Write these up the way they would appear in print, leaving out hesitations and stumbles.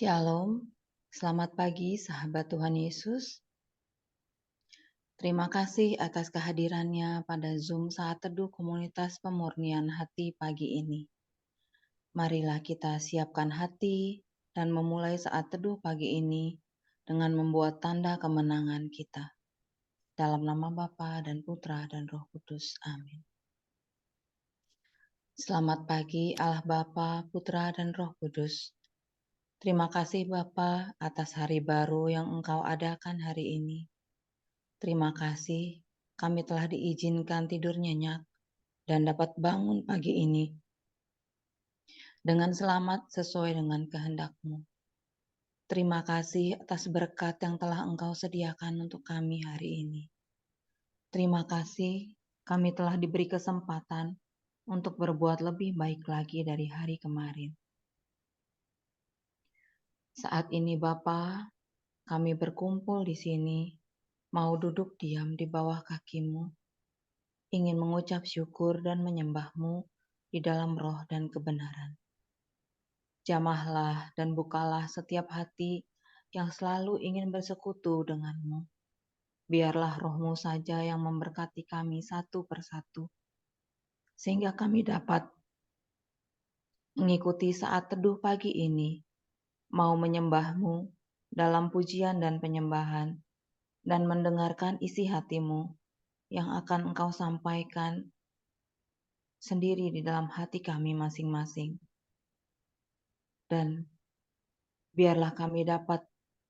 Shalom, selamat pagi sahabat Tuhan Yesus. Terima kasih atas kehadirannya pada Zoom saat teduh komunitas pemurnian hati pagi ini. Marilah kita siapkan hati dan memulai saat teduh pagi ini dengan membuat tanda kemenangan kita. Dalam nama Bapa dan Putra dan Roh Kudus. Amin. Selamat pagi Allah Bapa, Putra dan Roh Kudus. Terima kasih Bapa atas hari baru yang Engkau adakan hari ini. Terima kasih kami telah diizinkan tidur nyenyak dan dapat bangun pagi ini dengan selamat sesuai dengan kehendak-Mu. Terima kasih atas berkat yang telah Engkau sediakan untuk kami hari ini. Terima kasih kami telah diberi kesempatan untuk berbuat lebih baik lagi dari hari kemarin. Saat ini Bapa, kami berkumpul di sini, mau duduk diam di bawah kaki-Mu, ingin mengucap syukur dan menyembah-Mu di dalam roh dan kebenaran. Jamahlah dan bukalah setiap hati yang selalu ingin bersekutu dengan-Mu. Biarlah Roh-Mu saja yang memberkati kami satu persatu, sehingga kami dapat mengikuti saat teduh pagi ini, mau menyembah-Mu dalam pujian dan penyembahan, dan mendengarkan isi hati-Mu yang akan Engkau sampaikan sendiri di dalam hati kami masing-masing. Dan biarlah kami dapat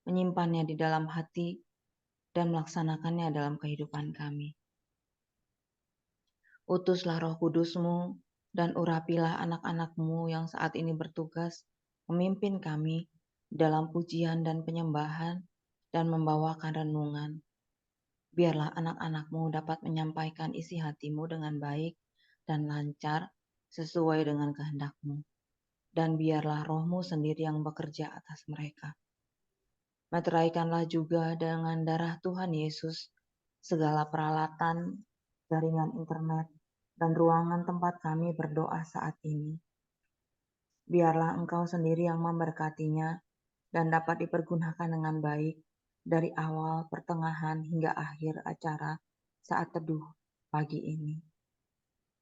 menyimpannya di dalam hati dan melaksanakannya dalam kehidupan kami. Utuslah Roh Kudus-Mu dan urapilah anak-anak-Mu yang saat ini bertugas memimpin kami dalam pujian dan penyembahan dan membawakan renungan. Biarlah anak-anak-Mu dapat menyampaikan isi hati-Mu dengan baik dan lancar sesuai dengan kehendak-Mu. Dan biarlah Roh-Mu sendiri yang bekerja atas mereka. Meteraikanlah juga dengan darah Tuhan Yesus segala peralatan, jaringan internet, dan ruangan tempat kami berdoa saat ini. Biarlah Engkau sendiri yang memberkatinya dan dapat dipergunakan dengan baik dari awal, pertengahan, hingga akhir acara saat teduh pagi ini.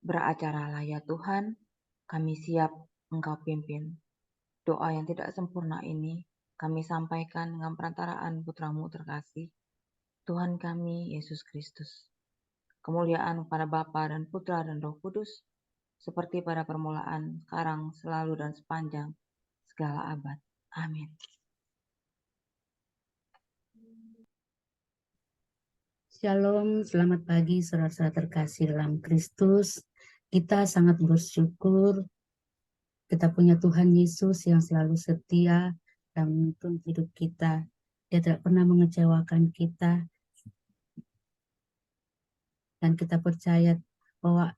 Beracaralah ya Tuhan, kami siap Engkau pimpin. Doa yang tidak sempurna ini kami sampaikan dengan perantaraan Putra-Mu terkasih, Tuhan kami, Yesus Kristus. Kemuliaan kepada Bapa dan Putra dan Roh Kudus, seperti pada permulaan, sekarang, selalu, dan sepanjang segala abad. Amin. Shalom, selamat pagi saudara-saudara terkasih dalam Kristus. Kita sangat bersyukur kita punya Tuhan Yesus yang selalu setia dan menuntun hidup kita. Dia tidak pernah mengecewakan kita. Dan kita percaya bahwa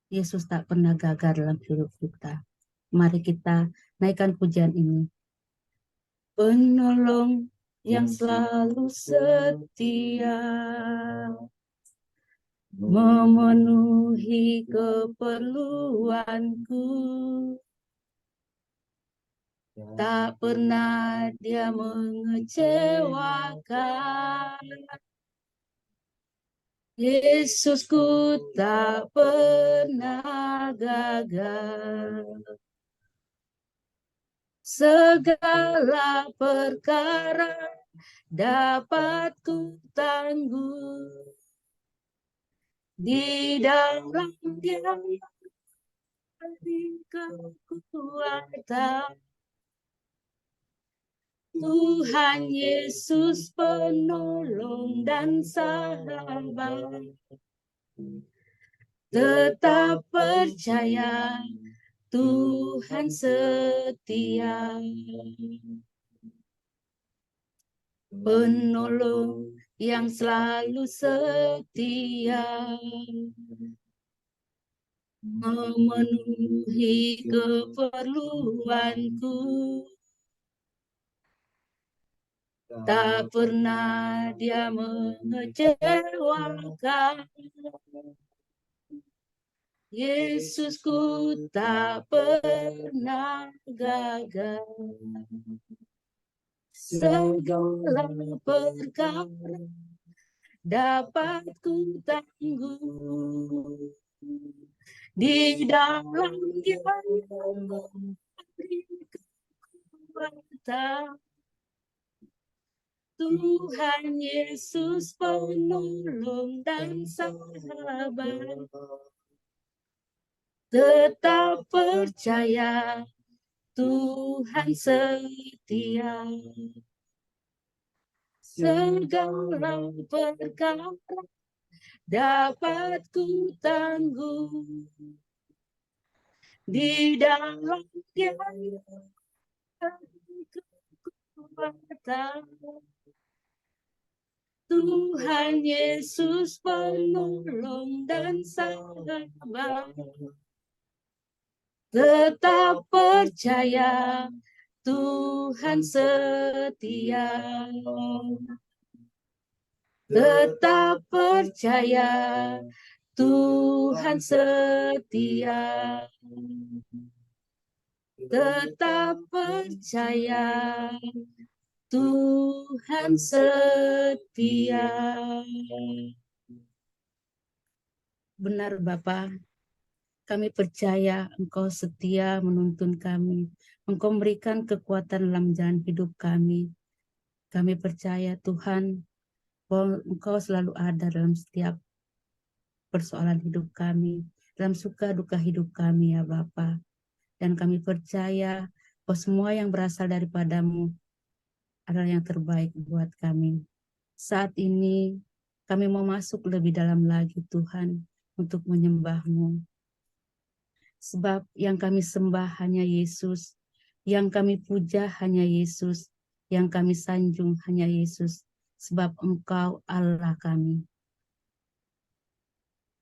Yesus tak pernah gagal dalam hidup kita. Mari kita naikkan pujian ini. Penolong yang selalu setia, memenuhi keperluanku. Tak pernah dia mengecewakan. Yesusku tak pernah gagal. Segala perkara dapat ku tangguh di dalam Dia beri kekuatan. Tuhan Yesus penolong dan sahabat. Tetap percaya Tuhan setia. Penolong yang selalu setia, memenuhi keperluanku. Tak pernah dia mengecewakan. Yesusku tak pernah gagal. Segala perkara dapat ku tanggung di dalam Dia yang memberi kekuatan. Tuhan Yesus penolong dan sahabat. Tetap percaya Tuhan setia. Segala perkara dapat ku tanggung di dalam Dia kekuatan. Tuhan Yesus penolong dan sahabat. Tetap percaya Tuhan setia. Tetap percaya Tuhan setia. Tetap percaya Tuhan setia. Benar Bapa, kami percaya Engkau setia menuntun kami. Engkau memberikan kekuatan dalam jalan hidup kami. Kami percaya Tuhan bahwa Engkau selalu ada dalam setiap persoalan hidup kami, dalam suka duka hidup kami ya Bapa. Dan kami percaya bahwa semua yang berasal daripada-Mu adalah yang terbaik buat kami. Saat ini kami mau masuk lebih dalam lagi Tuhan untuk menyembah-Mu. Sebab yang kami sembah hanya Yesus, yang kami puja hanya Yesus, yang kami sanjung hanya Yesus, sebab Engkau Allah kami.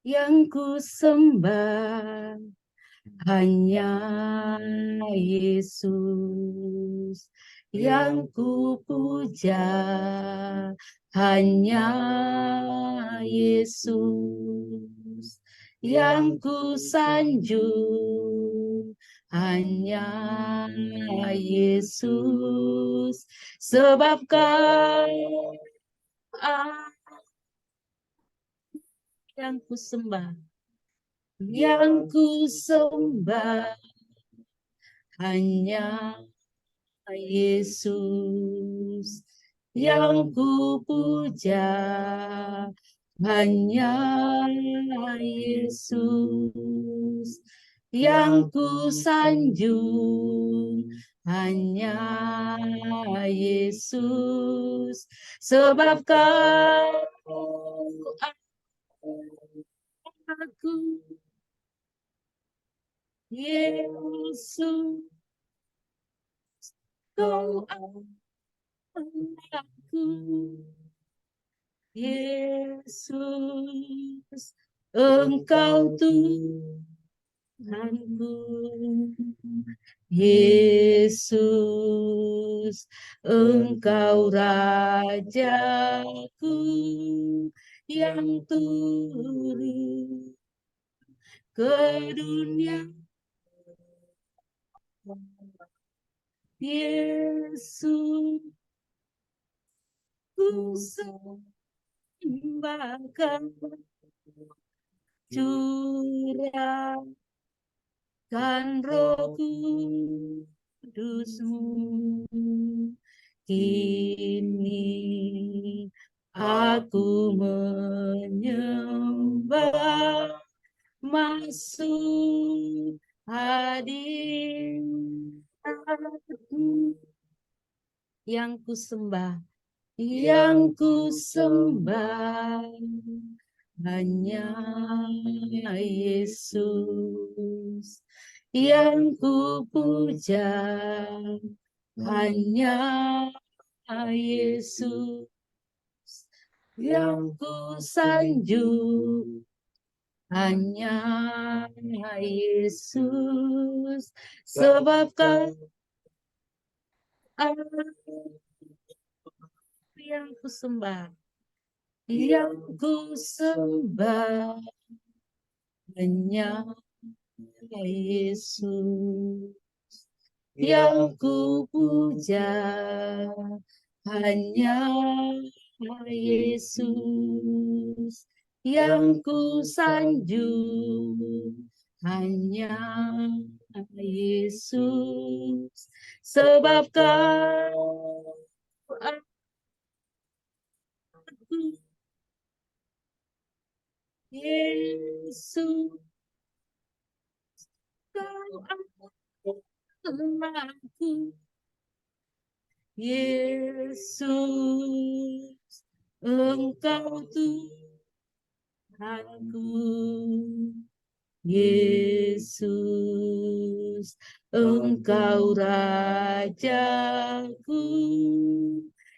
Yang ku sembah hanya Yesus, yang ku puja hanya Yesus, yang ku sanjung hanya Yesus, sebab Kau yang ku sembah, yang ku sembah hanya Yesus, yang ku puja hanya Yesus, yang ku sanjung hanya Yesus, sebab Kau aku Yesus, Kau aku Yesus, Engkau Tuhanku. Yesus, Engkau Rajaku yang turun ke dunia. Yesus, ku sembahkan, curahkan Roh Kudus-Mu. Kini aku menyembah, masuk hadirat-Mu. Yang ku sembah, yang ku sembah hanya Yesus, yang ku puja hanya Yesus, yang ku sanjung hanya Yesus, sebab Kau yang ku sembah, yang ku sembah hanya Yesus yang ku puja, hanya Yesus yang ku sanjung, hanya Yesus, sebab Kau aku Yesus, Kau aku Yesus, Engkau Tuhanku. Yesus, Engkau Rajaku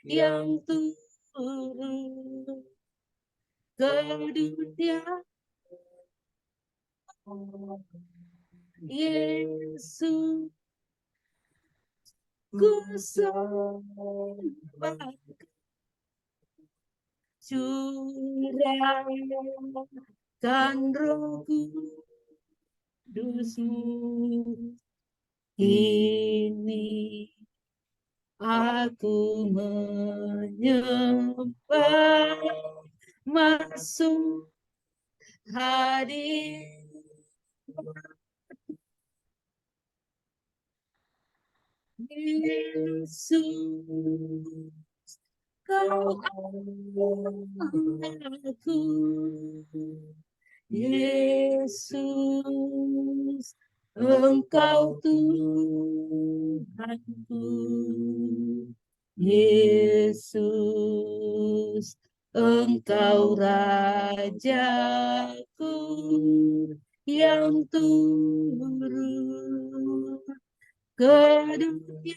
yang turun ke dunia. Yesus, ku sembah, curahkan Roh Kudus-Mu, ini aku menyembah, masuk hadir Yesus, Kau aku, Yesus, Engkau Tuhanku. Yesus, Engkau Rajaku yang turun ke dunia.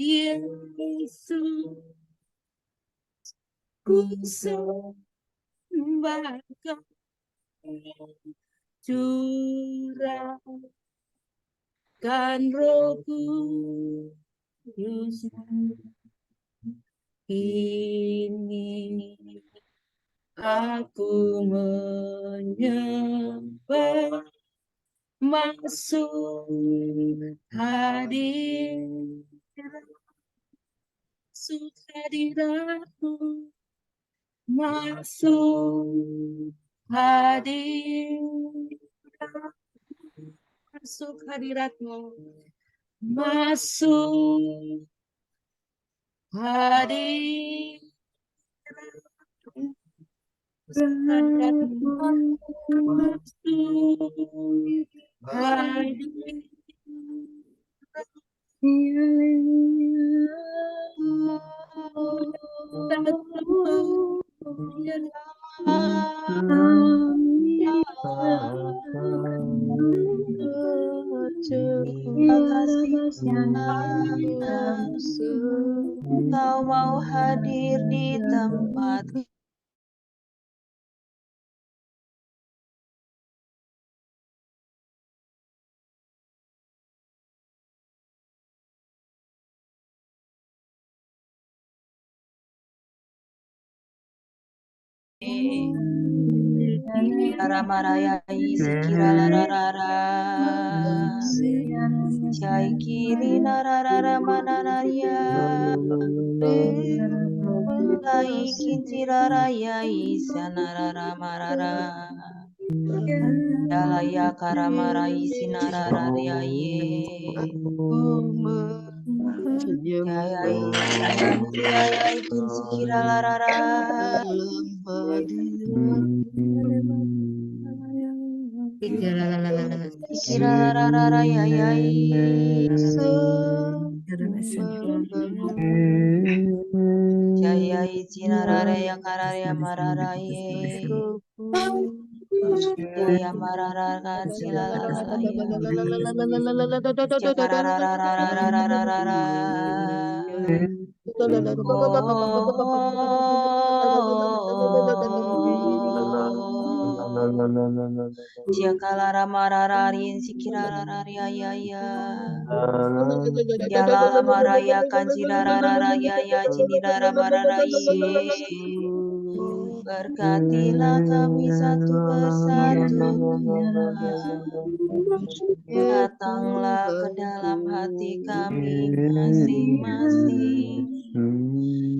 Yesus, ku sembah Kau, curahkan Roh Kudus-Mu, ini aku menyembah, masuk hadirat-Mu, masuk hadirat-Mu, masuk hadirat-Mu, Terima kasih Yesus, Kau mau hadir di tempat Ramarayai Sikira Lararara Jai Kiri Nararara Manararia Lai Kintira Rayai Sanarara Marara Jalaya Karamarai Sinararayaye Jayai Jayai Kinsikira Larara Sikira Larara Yayai Jayai Jinararaya Kararaya Mararaye Jaya Mararakan Silalalaya Jakarararararararara Jakalara Marararin Sikirararaya Yala Maraya Kanjirararaya Jinirara Mararaye Berkatilah kami satu persatu Tuhan. Datanglah ke dalam hati kami masing-masing.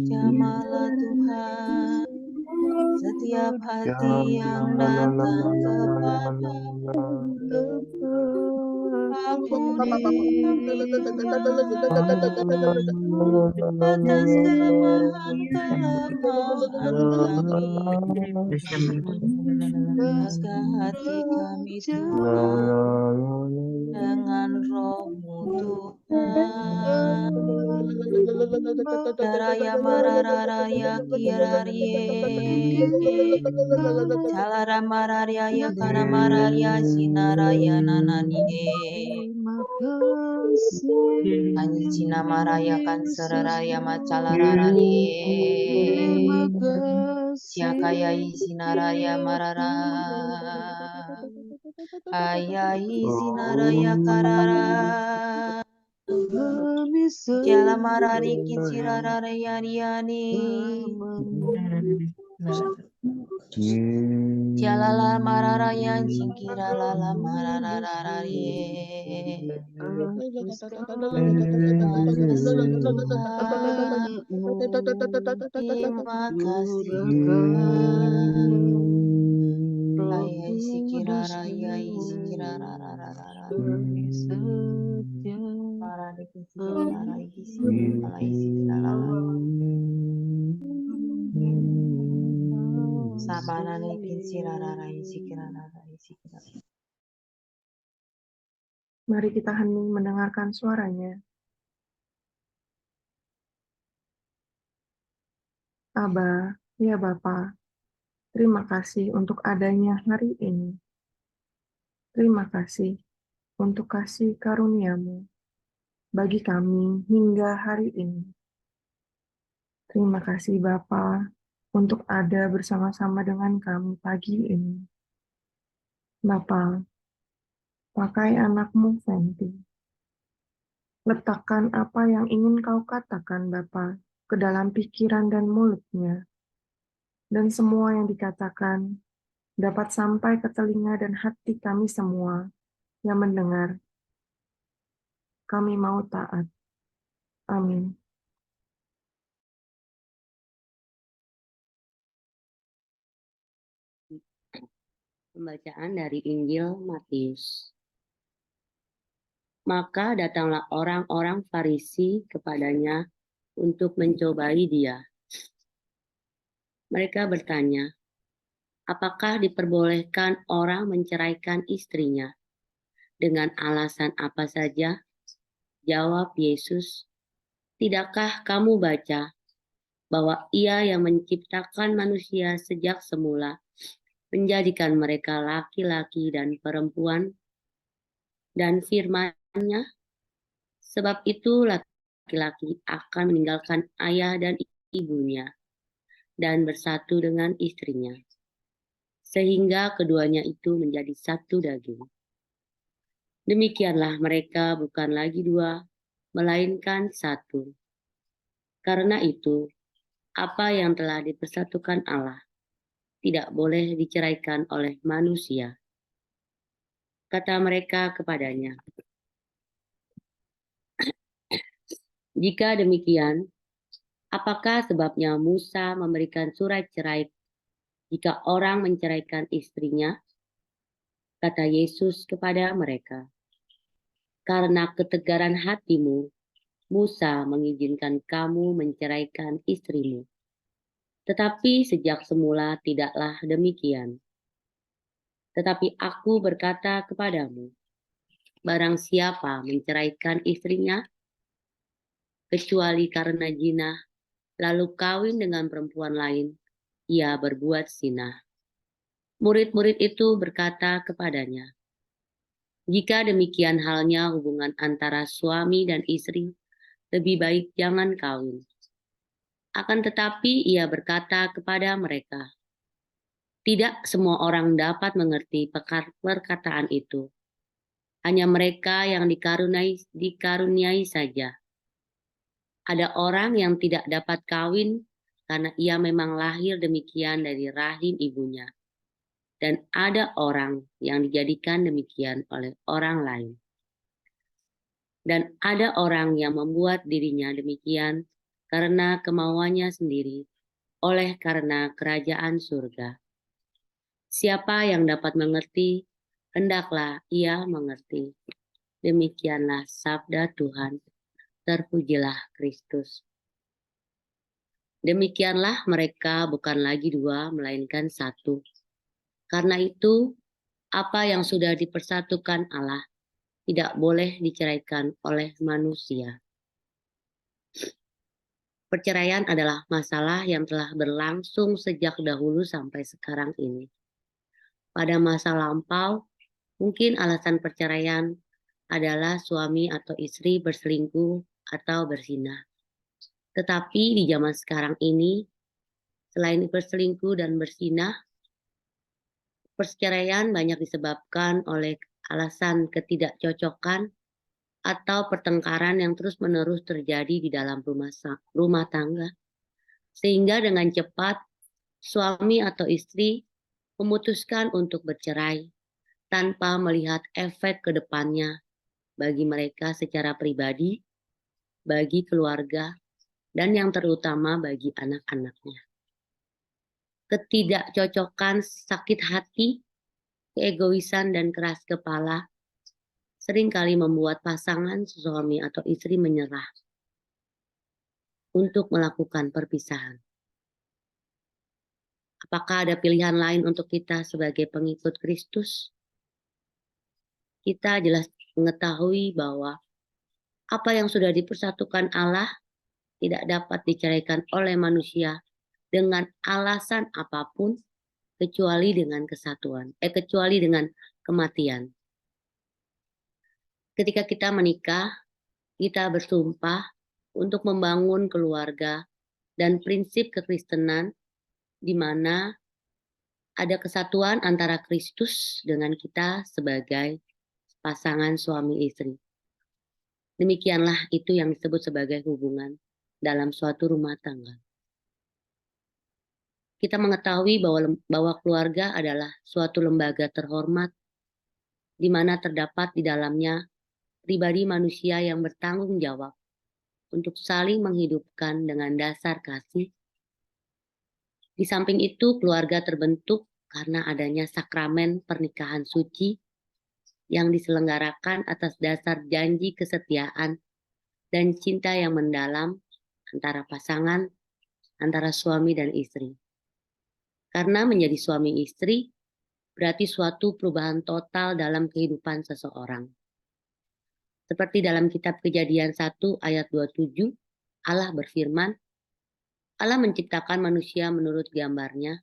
Jamahlah Tuhan setiap hati yang datang kepadamu. Ampunilah atas kelemahan kami. Jaga hati kami Tuhan dengan roh-Mu Tuhan. Daraya mararaya kirarie. Jalara mararaya kana mararaya sinaraya nananie. Ani cina maraya kan seraraya macalarararie. Siakaya isinaraya marara. Ayai sinaraya karara. Jala marari kinciraraya riani. Jalala mararaya jingkiralala mararararie. Terima kasih Tuhan. Ayai sikiraraya isikirarararara. Marari kincirarara isikirala isikiralala. Sabanane kincirarara isikirarara isikirala. Mari kita hening mendengarkan suaranya. Aba, ya Bapa, terima kasih untuk adanya hari ini. Terima kasih untuk kasih karunia-Mu bagi kami hingga hari ini. Terima kasih Bapa untuk ada bersama-sama dengan kami pagi ini. Bapa, pakai anak-Mu Fenty. Letakkan apa yang ingin Kau katakan Bapa ke dalam pikiran dan mulutnya. Dan semua yang dikatakan dapat sampai ke telinga dan hati kami semua yang mendengar. Kami mau taat. Amin. Pembacaan dari Injil Matius. Maka datanglah orang-orang Farisi kepadanya untuk mencobai dia. Mereka bertanya, apakah diperbolehkan orang menceraikan istrinya? Dengan alasan apa saja? Jawab Yesus, tidakkah kamu baca bahwa Ia yang menciptakan manusia sejak semula menjadikan mereka laki-laki dan perempuan, dan firman-Nya, sebab itu laki-laki akan meninggalkan ayah dan ibunya dan bersatu dengan istrinya, sehingga keduanya itu menjadi satu daging. Demikianlah mereka bukan lagi dua, melainkan satu. Karena itu, apa yang telah dipersatukan Allah tidak boleh diceraikan oleh manusia. Kata mereka kepadanya, jika demikian, apakah sebabnya Musa memberikan surat cerai jika orang menceraikan istrinya? Kata Yesus kepada mereka, karena ketegaran hatimu, Musa mengizinkan kamu menceraikan istrimu. Tetapi sejak semula tidaklah demikian. Tetapi aku berkata kepadamu, barang siapa menceraikan istrinya, kecuali karena zina, lalu kawin dengan perempuan lain, ia berbuat zina. Murid-murid itu berkata kepadanya, jika demikian halnya hubungan antara suami dan istri, lebih baik jangan kawin. Akan tetapi ia berkata kepada mereka, tidak semua orang dapat mengerti perkataan itu. Hanya mereka yang dikaruniai saja. Ada orang yang tidak dapat kawin karena ia memang lahir demikian dari rahim ibunya. Dan ada orang yang dijadikan demikian oleh orang lain. Dan ada orang yang membuat dirinya demikian karena kemauannya sendiri, oleh karena kerajaan surga. Siapa yang dapat mengerti, hendaklah ia mengerti. Demikianlah sabda Tuhan. Terpujilah Kristus. Demikianlah mereka bukan lagi dua, melainkan satu. Karena itu, apa yang sudah dipersatukan Allah tidak boleh diceraikan oleh manusia. Perceraian adalah masalah yang telah berlangsung sejak dahulu sampai sekarang ini. Pada masa lampau, mungkin alasan perceraian adalah suami atau istri berselingkuh atau berzina. Tetapi di zaman sekarang ini, selain berselingkuh dan berzina, perceraian banyak disebabkan oleh alasan ketidakcocokan atau pertengkaran yang terus-menerus terjadi di dalam rumah tangga. Sehingga dengan cepat, suami atau istri memutuskan untuk bercerai tanpa melihat efek ke depannya bagi mereka secara pribadi, bagi keluarga, dan yang terutama bagi anak-anaknya. Ketidakcocokan, sakit hati, keegoisan, dan keras kepala seringkali membuat pasangan suami atau istri menyerah untuk melakukan perpisahan. Apakah ada pilihan lain untuk kita sebagai pengikut Kristus? Kita jelas mengetahui bahwa apa yang sudah dipersatukan Allah tidak dapat diceraikan oleh manusia dengan alasan apapun kecuali dengan kecuali dengan kematian. Ketika kita menikah, kita bersumpah untuk membangun keluarga dan prinsip kekristenan di mana ada kesatuan antara Kristus dengan kita sebagai pasangan suami istri. Demikianlah itu yang disebut sebagai hubungan dalam suatu rumah tangga. Kita mengetahui bahwa keluarga adalah suatu lembaga terhormat di mana terdapat di dalamnya pribadi manusia yang bertanggung jawab untuk saling menghidupkan dengan dasar kasih. Di samping itu, keluarga terbentuk karena adanya sakramen pernikahan suci yang diselenggarakan atas dasar janji kesetiaan dan cinta yang mendalam antara pasangan, antara suami dan istri. Karena menjadi suami istri berarti suatu perubahan total dalam kehidupan seseorang. Seperti dalam kitab Kejadian 1 ayat 27, Allah berfirman, Allah menciptakan manusia menurut gambarnya.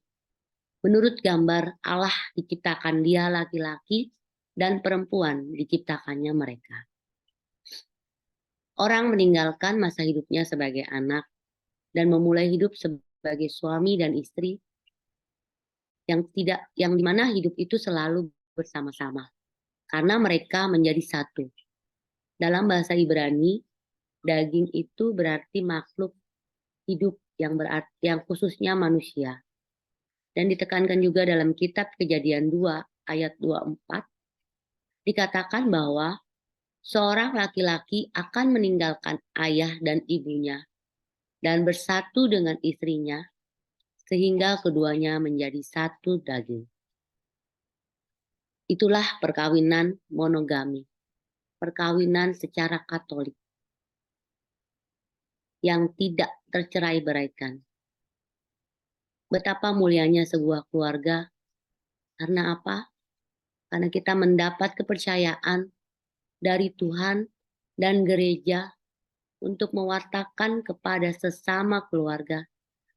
Menurut gambar Allah diciptakan dia laki-laki dan perempuan diciptakannya mereka. Orang meninggalkan masa hidupnya sebagai anak dan memulai hidup sebagai suami dan istri yang dimana hidup itu selalu bersama-sama karena mereka menjadi satu. Dalam bahasa Ibrani, daging itu berarti makhluk hidup yang khususnya manusia. Dan ditekankan juga dalam kitab Kejadian 2 ayat 24, dikatakan bahwa seorang laki-laki akan meninggalkan ayah dan ibunya dan bersatu dengan istrinya sehingga keduanya menjadi satu daging. Itulah perkawinan monogami. Perkawinan secara Katolik yang tidak tercerai-beraikan. Betapa mulianya sebuah keluarga. Karena apa? Karena kita mendapat kepercayaan dari Tuhan dan gereja untuk mewartakan kepada sesama keluarga,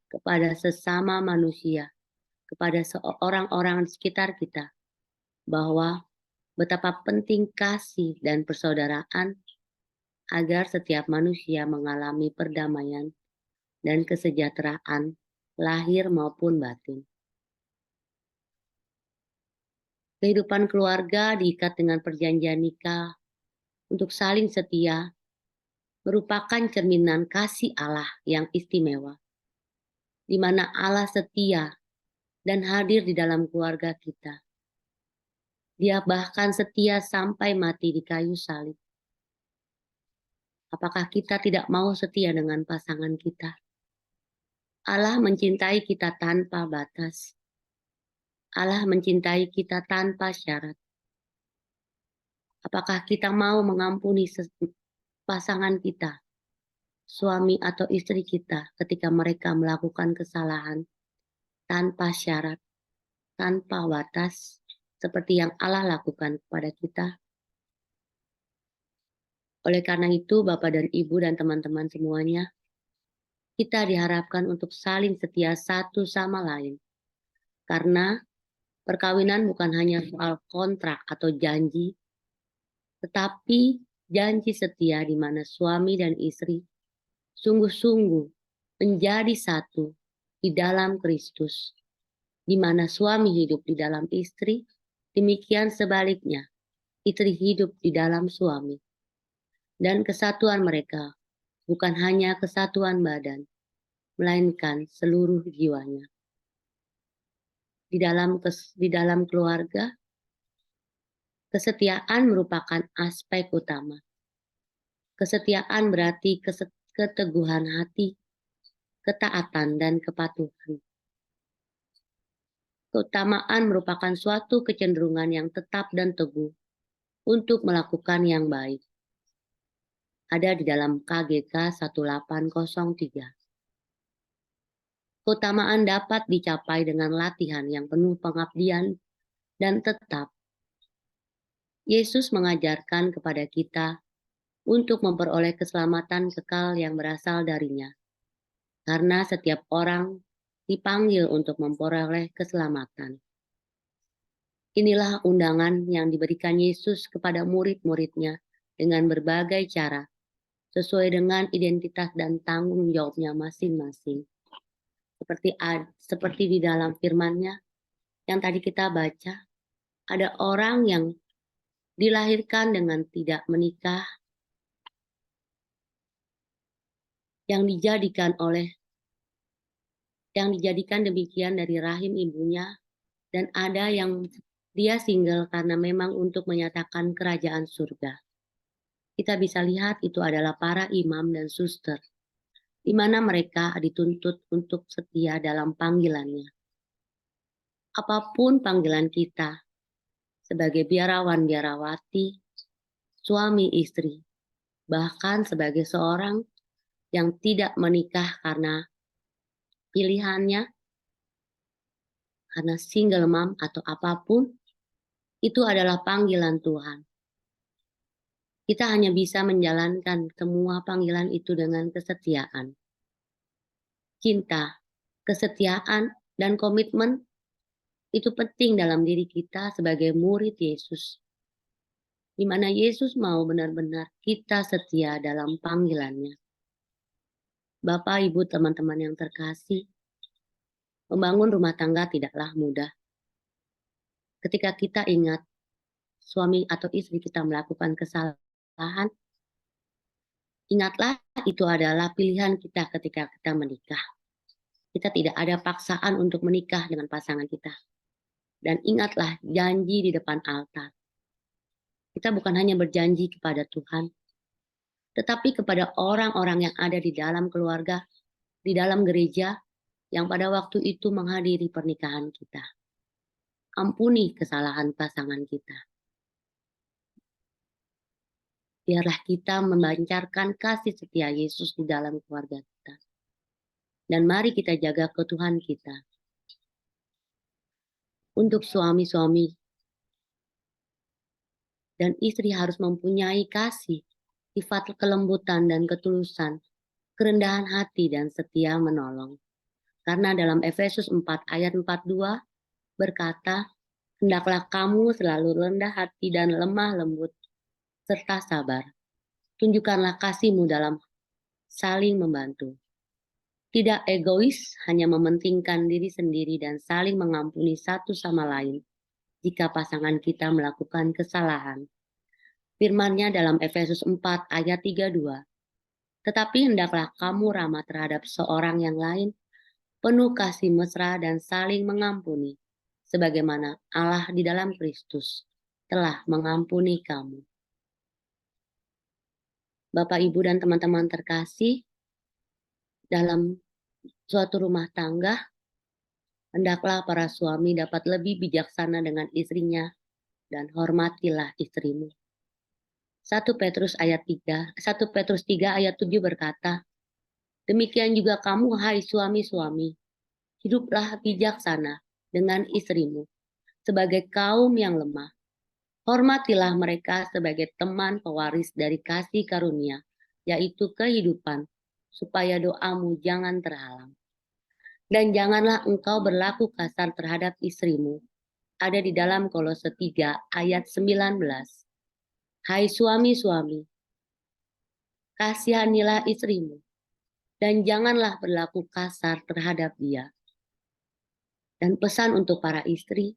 kepada sesama manusia, kepada orang-orang di sekitar kita, bahwa betapa penting kasih dan persaudaraan agar setiap manusia mengalami perdamaian dan kesejahteraan lahir maupun batin. Kehidupan keluarga diikat dengan perjanjian nikah untuk saling setia, merupakan cerminan kasih Allah yang istimewa. di mana Allah setia dan hadir di dalam keluarga kita. Dia bahkan setia sampai mati di kayu salib. Apakah kita tidak mau setia dengan pasangan kita? Allah mencintai kita tanpa batas. Allah mencintai kita tanpa syarat. Apakah kita mau mengampuni pasangan kita, suami atau istri kita ketika mereka melakukan kesalahan tanpa syarat, tanpa batas, seperti yang Allah lakukan kepada kita? Oleh karena itu, Bapak dan Ibu dan teman-teman semuanya, kita diharapkan untuk saling setia satu sama lain. Karena perkawinan bukan hanya soal kontrak atau janji, tetapi janji setia di mana suami dan istri sungguh-sungguh menjadi satu di dalam Kristus, di mana suami hidup di dalam istri, demikian sebaliknya, istri hidup di dalam suami. Dan kesatuan mereka bukan hanya kesatuan badan, melainkan seluruh jiwanya. Di dalam keluarga, kesetiaan merupakan aspek utama. Kesetiaan berarti keteguhan hati, ketaatan, dan kepatuhan. Keutamaan merupakan suatu kecenderungan yang tetap dan teguh untuk melakukan yang baik. Ada di dalam KGK 1803. Keutamaan dapat dicapai dengan latihan yang penuh pengabdian dan tetap. Yesus mengajarkan kepada kita untuk memperoleh keselamatan kekal yang berasal darinya. Karena setiap orang dipanggil untuk memperoleh keselamatan. Inilah undangan yang diberikan Yesus kepada murid-muridnya dengan berbagai cara, sesuai dengan identitas dan tanggung jawabnya masing-masing. Seperti di dalam firman-Nya yang tadi kita baca, ada orang yang dilahirkan dengan tidak menikah, yang dijadikan demikian dari rahim ibunya, dan ada yang dia single karena memang untuk menyatakan kerajaan surga. Kita bisa lihat itu adalah para imam dan suster, di mana mereka dituntut untuk setia dalam panggilannya. Apapun panggilan kita, sebagai biarawan-biarawati, suami istri, bahkan sebagai seorang yang tidak menikah karena pilihannya, karena single mom atau apapun, itu adalah panggilan Tuhan. Kita hanya bisa menjalankan semua panggilan itu dengan kesetiaan. Cinta, kesetiaan, dan komitmen itu penting dalam diri kita sebagai murid Yesus. Di mana Yesus mau benar-benar kita setia dalam panggilannya. Bapak, Ibu, teman-teman yang terkasih, membangun rumah tangga tidaklah mudah. Ketika kita ingat suami atau istri kita melakukan kesalahan, ingatlah itu adalah pilihan kita ketika kita menikah. Kita tidak ada paksaan untuk menikah dengan pasangan kita. Dan ingatlah janji di depan altar. Kita bukan hanya berjanji kepada Tuhan, tetapi kepada orang-orang yang ada di dalam keluarga, di dalam gereja, yang pada waktu itu menghadiri pernikahan kita. Ampuni kesalahan pasangan kita. Biarlah kita memancarkan kasih setia Yesus di dalam keluarga kita. Dan mari kita jaga keutuhan kita. Untuk suami-suami dan istri harus mempunyai kasih, sifat kelembutan dan ketulusan, kerendahan hati dan setia menolong. Karena dalam Efesus 4 ayat 42 berkata, hendaklah kamu selalu rendah hati dan lemah lembut, serta sabar. Tunjukkanlah kasihmu dalam saling membantu. Tidak egois, hanya mementingkan diri sendiri dan saling mengampuni satu sama lain jika pasangan kita melakukan kesalahan. Firman-Nya dalam Efesus 4 ayat 32. Tetapi hendaklah kamu ramah terhadap seorang yang lain penuh kasih mesra dan saling mengampuni, sebagaimana Allah di dalam Kristus telah mengampuni kamu. Bapak, Ibu, dan teman-teman terkasih, dalam suatu rumah tangga, hendaklah para suami dapat lebih bijaksana dengan istrinya dan hormatilah istrimu. 1 Petrus 3 ayat 7 berkata, demikian juga kamu, hai suami-suami, hiduplah bijaksana dengan istrimu sebagai kaum yang lemah. Hormatilah mereka sebagai teman pewaris dari kasih karunia, yaitu kehidupan, supaya doamu jangan terhalang. Dan janganlah engkau berlaku kasar terhadap istrimu. Ada di dalam Kolose 3 ayat 19. Hai suami-suami, kasihanilah istrimu, dan janganlah berlaku kasar terhadap dia. Dan pesan untuk para istri,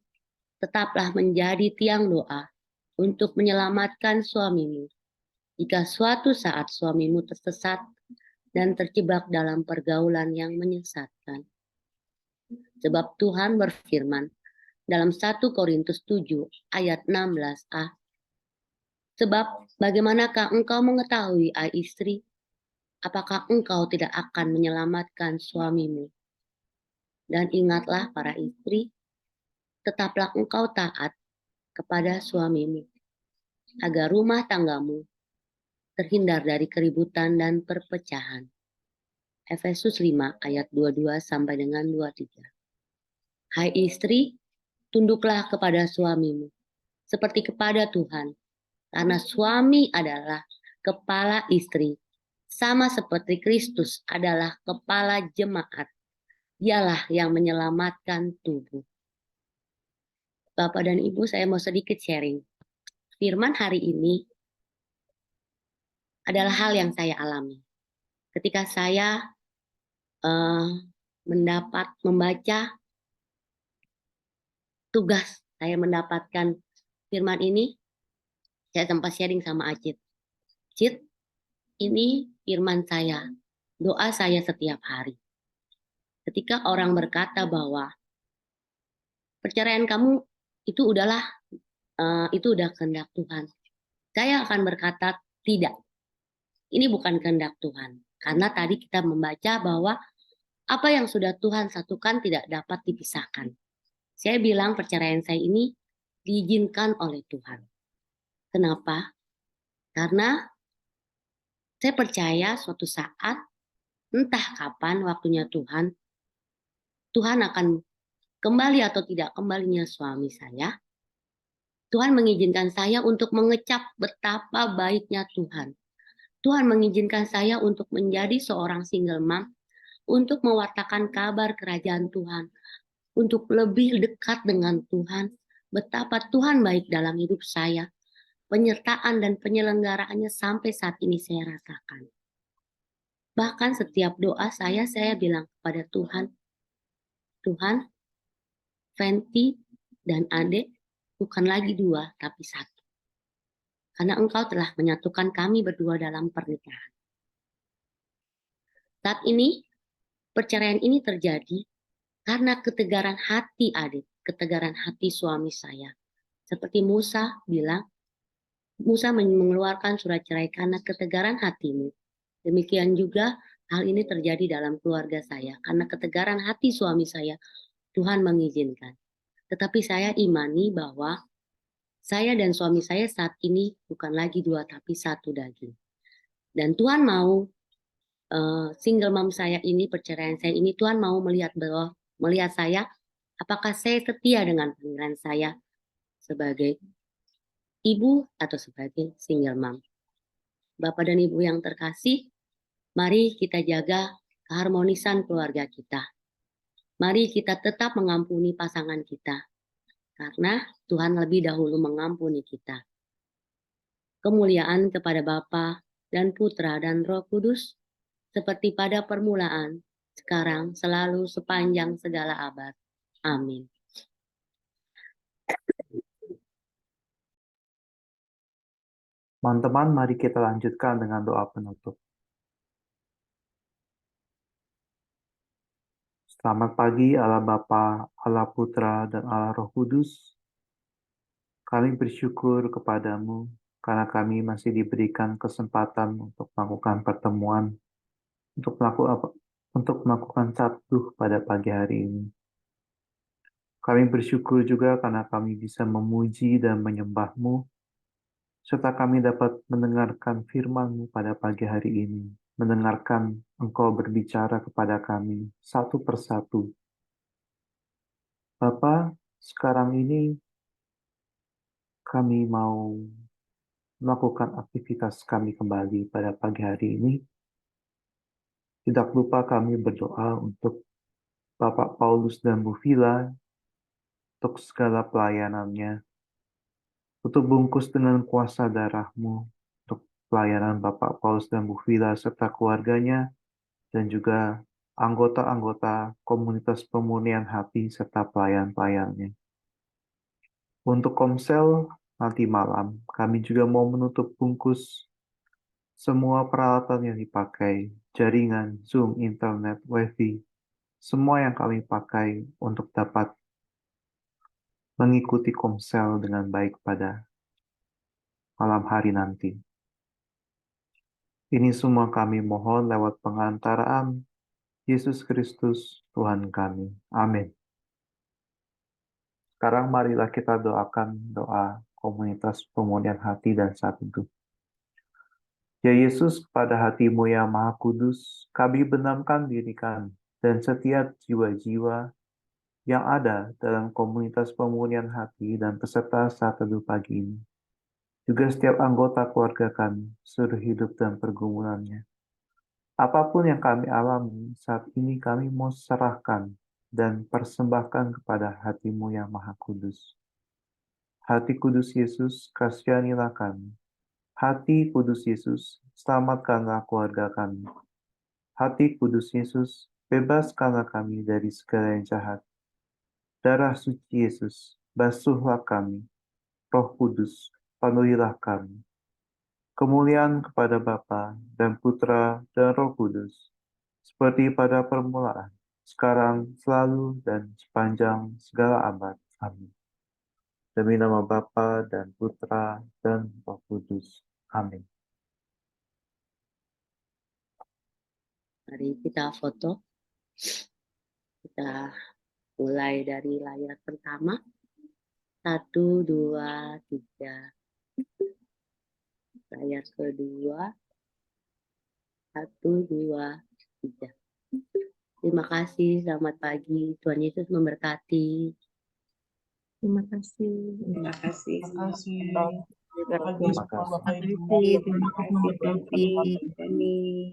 tetaplah menjadi tiang doa untuk menyelamatkan suamimu. Jika suatu saat suamimu tersesat dan terjebak dalam pergaulan yang menyesatkan. Sebab Tuhan berfirman dalam 1 Korintus 7 ayat 16a. Sebab bagaimanakah engkau mengetahui, hai istri, apakah engkau tidak akan menyelamatkan suamimu? Dan ingatlah para istri, tetaplah engkau taat kepada suamimu, agar rumah tanggamu terhindar dari keributan dan perpecahan. Efesus 5 ayat 22 sampai dengan 23. Hai istri, tunduklah kepada suamimu, seperti kepada Tuhan, karena suami adalah kepala istri, sama seperti Kristus adalah kepala jemaat. Dialah yang menyelamatkan tubuh. Bapak dan Ibu, saya mau sedikit sharing. Firman hari ini adalah hal yang saya alami. Ketika saya membaca tugas, saya mendapatkan firman ini, saya sempat sharing sama Acit. Cit, ini firman saya, doa saya setiap hari. Ketika orang berkata bahwa perceraian kamu itu udah kehendak Tuhan, saya akan berkata tidak. Ini bukan kehendak Tuhan. Karena tadi kita membaca bahwa apa yang sudah Tuhan satukan tidak dapat dipisahkan. Saya bilang perceraian saya ini diizinkan oleh Tuhan. Kenapa? Karena saya percaya suatu saat, entah kapan waktunya Tuhan akan kembali atau tidak kembalinya suami saya. Tuhan mengizinkan saya untuk mengecap betapa baiknya Tuhan. Tuhan mengizinkan saya untuk menjadi seorang single mom, untuk mewartakan kabar kerajaan Tuhan, untuk lebih dekat dengan Tuhan, betapa Tuhan baik dalam hidup saya, penyertaan dan penyelenggaraannya sampai saat ini saya rasakan. Bahkan setiap doa saya bilang kepada Tuhan, Tuhan, Fenty dan Ade bukan lagi 2, tapi 1. Karena Engkau telah menyatukan kami berdua dalam pernikahan. Saat ini, perceraian ini terjadi karena ketegaran hati adik, ketegaran hati suami saya. Seperti Musa bilang, Musa mengeluarkan surat cerai karena ketegaran hatimu. Demikian juga hal ini terjadi dalam keluarga saya. Karena ketegaran hati suami saya, Tuhan mengizinkan. Tetapi saya imani bahwa saya dan suami saya saat ini bukan lagi 2, tapi 1 daging. Dan Tuhan mau single mom saya ini, perceraian saya ini, Tuhan mau melihat saya, apakah saya setia dengan panggilan saya sebagai ibu atau sebagai single mom. Bapak dan Ibu yang terkasih, mari kita jaga keharmonisan keluarga kita. Mari kita tetap mengampuni pasangan kita. Karena Tuhan lebih dahulu mengampuni kita. Kemuliaan kepada Bapa dan Putra dan Roh Kudus, seperti pada permulaan, sekarang, selalu, sepanjang segala abad. Amin. Teman-teman, mari kita lanjutkan dengan doa penutup. Selamat pagi Allah Bapa, Allah Putra, dan Allah Roh Kudus. Kami bersyukur kepadamu karena kami masih diberikan kesempatan untuk melakukan pertemuan, untuk melakukan sabtu pada pagi hari ini. Kami bersyukur juga karena kami bisa memuji dan menyembah-Mu, serta kami dapat mendengarkan firman-Mu pada pagi hari ini, mendengarkan Engkau berbicara kepada kami satu persatu. Bapa, sekarang ini kami mau melakukan aktivitas kami kembali pada pagi hari ini. Tidak lupa kami berdoa untuk Bapak Paulus dan Bu Vila, untuk segala pelayanannya, untuk bungkus dengan kuasa darah-Mu, untuk pelayanan Bapak Paulus dan Bu Vila serta keluarganya, dan juga anggota-anggota komunitas pemurnian hati serta pelayan-pelayannya. Untuk Komsel, nanti malam, kami juga mau menutup bungkus semua peralatan yang dipakai, jaringan, Zoom, internet, wifi, semua yang kami pakai untuk dapat mengikuti Komsel dengan baik pada malam hari nanti. Ini semua kami mohon lewat pengantaraan Yesus Kristus, Tuhan kami. Amin. Sekarang marilah kita doakan doa komunitas pemulihan hati dan saat itu. Ya Yesus, kepada hati-Mu yang Maha Kudus, kami benamkan diri kami dan setiap jiwa-jiwa yang ada dalam komunitas pemulihan hati dan peserta saat teduh pagi ini. Juga setiap anggota keluarga kami, seluruh hidup dan pergumulannya. Apapun yang kami alami, saat ini kami mau serahkan dan persembahkan kepada hati-Mu yang Maha Kudus. Hati Kudus Yesus, kasihanilah kami. Hati Kudus Yesus, selamatkanlah keluarga kami. Hati Kudus Yesus, bebaskanlah kami dari segala yang jahat. Darah suci Yesus, basuhlah kami. Roh Kudus, penuhilah kami. Kemuliaan kepada Bapa dan Putra dan Roh Kudus, seperti pada permulaan, sekarang, selalu, dan sepanjang segala abad. Amin. Demi nama Bapa dan Putra dan Roh Kudus. Amin. Mari kita foto. Kita mulai dari layar pertama. 1, 2, 3. Layar kedua. 1, 2, 3. Terima kasih, selamat pagi. Tuhan Yesus memberkati. Terima kasih. Terima kasih. Terima kasih. Terima kasih. Terima kasih, memberkati.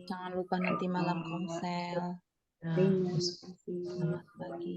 Jangan lupa nanti malam Komsel. Ya. Terima kasih. Selamat pagi.